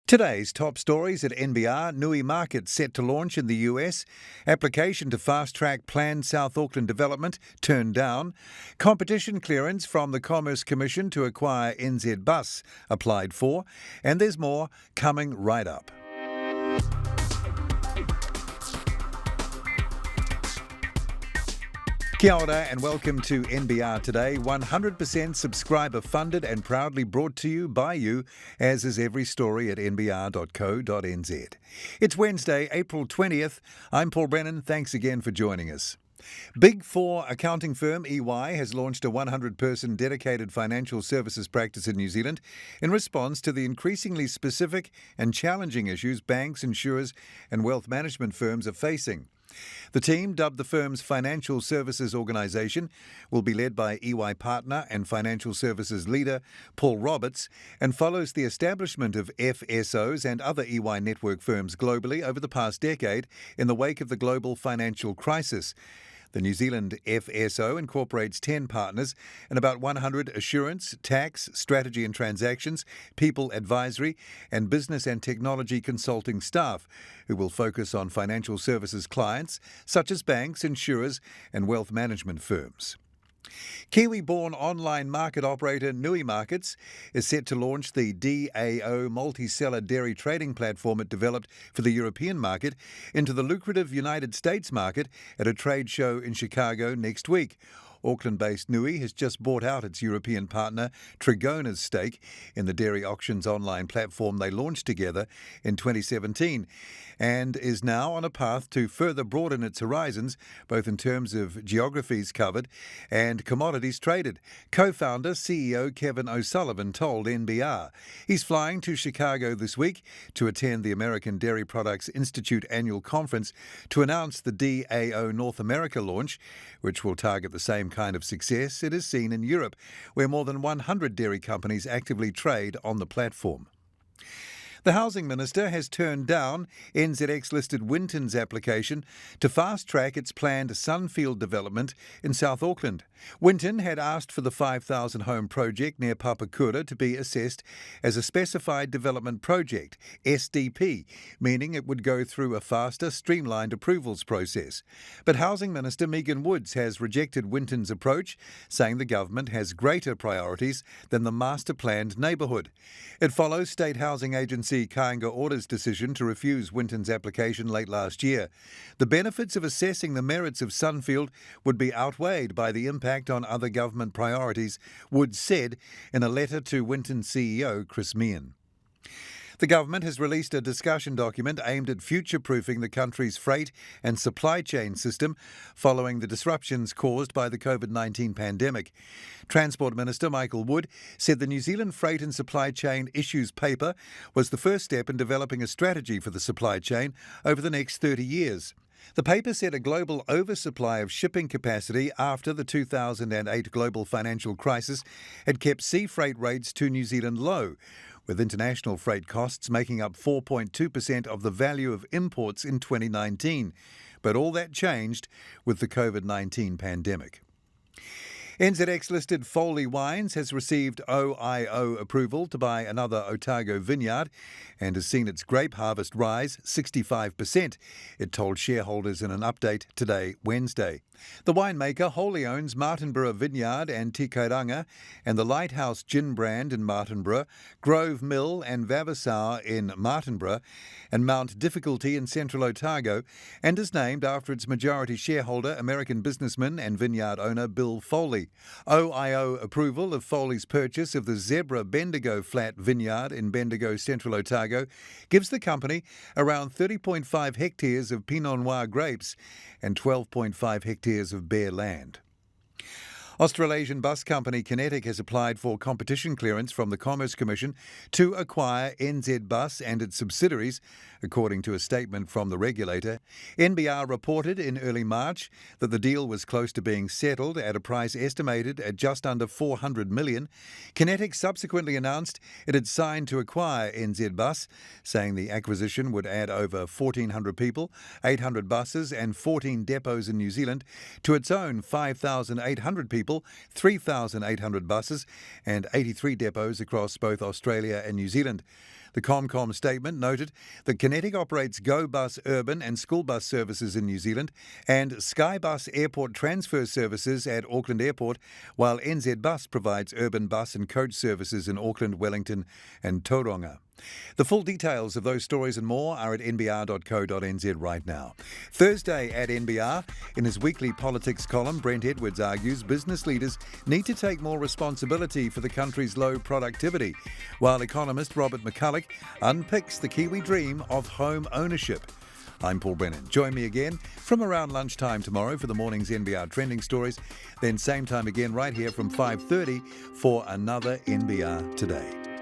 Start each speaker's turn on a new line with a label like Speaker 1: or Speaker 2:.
Speaker 1: Today's top stories at NBR: Nui Market set to launch in the US, application to fast-track planned South Auckland development turned down, competition clearance from the Commerce Commission to acquire NZ Bus applied for, and there's more coming right up. Kia ora and welcome to NBR Today, 100% subscriber funded and proudly brought to you by you, as is every story at nbr.co.nz. It's Wednesday, April 20th. I'm Paul Brennan. Thanks again for joining us. Big Four accounting firm EY has launched a 100-person dedicated financial services practice in New Zealand in response to the increasingly specific and challenging issues banks, insurers and wealth management firms are facing. The team, dubbed the firm's Financial Services Organisation, will be led by EY partner and financial services leader Paul Roberts and follows the establishment of FSOs and other EY network firms globally over the past decade in the wake of the global financial crisis. The New Zealand FSO incorporates 10 partners and about 100 assurance, tax, strategy and transactions, people advisory and business and technology consulting staff who will focus on financial services clients such as banks, insurers and wealth management firms. Kiwi-born online market operator Nui Markets is set to launch the DAO multi-seller dairy trading platform it developed for the European market into the lucrative United States market at a trade show in Chicago next week. Auckland-based Nui has just bought out its European partner Trigona's stake in the dairy auctions online platform they launched together in 2017 and is now on a path to further broaden its horizons, both in terms of geographies covered and commodities traded. Co-founder CEO Kevin O'Sullivan told NBR he's flying to Chicago this week to attend the American Dairy Products Institute annual conference to announce the DAO North America launch, which will target the same kind of success it has seen in Europe, where more than 100 dairy companies actively trade on the platform. The Housing Minister has turned down NZX-listed Winston's application to fast-track its planned Sunfield development in South Auckland. Winston had asked for the 5,000-home project near Papakura to be assessed as a Specified Development Project, SDP, meaning it would go through a faster, streamlined approvals process. But Housing Minister Megan Woods has rejected Winston's approach, saying the government has greater priorities than the master-planned neighbourhood. It follows State Housing Agency Kāinga Order's decision to refuse Winston's application late last year. The benefits of assessing the merits of Sunfield would be outweighed by the impact on other government priorities, Woods said in a letter to Winston CEO Chris Meehan. The government has released a discussion document aimed at future-proofing the country's freight and supply chain system following the disruptions caused by the COVID-19 pandemic. Transport Minister Michael Wood said the New Zealand Freight and Supply Chain Issues Paper was the first step in developing a strategy for the supply chain over the next 30 years. The paper said a global oversupply of shipping capacity after the 2008 global financial crisis had kept sea freight rates to New Zealand low, with international freight costs making up 4.2% of the value of imports in 2019. But all that changed with the COVID-19 pandemic. NZX-listed Foley Wines has received OIO approval to buy another Otago vineyard and has seen its grape harvest rise 65%, it told shareholders in an update today, Wednesday. The winemaker wholly owns Martinborough Vineyard and Tikairanga and the Lighthouse Gin brand in Martinborough, Grove Mill and Vavasau in Martinborough and Mount Difficulty in Central Otago, and is named after its majority shareholder, American businessman and vineyard owner Bill Foley. OIO approval of Foley's purchase of the Zebra Bendigo Flat Vineyard in Bendigo, Central Otago, gives the company around 30.5 hectares of Pinot Noir grapes and 12.5 hectares of bare land. Australasian bus company Kinetic has applied for competition clearance from the Commerce Commission to acquire NZ Bus and its subsidiaries, according to a statement from the regulator. NBR reported in early March that the deal was close to being settled at a price estimated at just under $400 million. Kinetic subsequently announced it had signed to acquire NZ Bus, saying the acquisition would add over 1,400 people, 800 buses and 14 depots in New Zealand to its own 5,800 people, 3,800 buses and 83 depots across both Australia and New Zealand. The ComCom statement noted that Kinetic operates Go Bus urban and school bus services in New Zealand and Skybus airport transfer services at Auckland Airport, while NZ Bus provides urban bus and coach services in Auckland, Wellington and Tauranga. The full details of those stories and more are at nbr.co.nz right now. Thursday at NBR, in his weekly politics column, Brent Edwards argues business leaders need to take more responsibility for the country's low productivity, while economist Robert McCulloch unpicks the Kiwi dream of home ownership. I'm Paul Brennan. Join me again from around lunchtime tomorrow for the morning's NBR trending stories, then same time again right here from 5:30 for another NBR Today.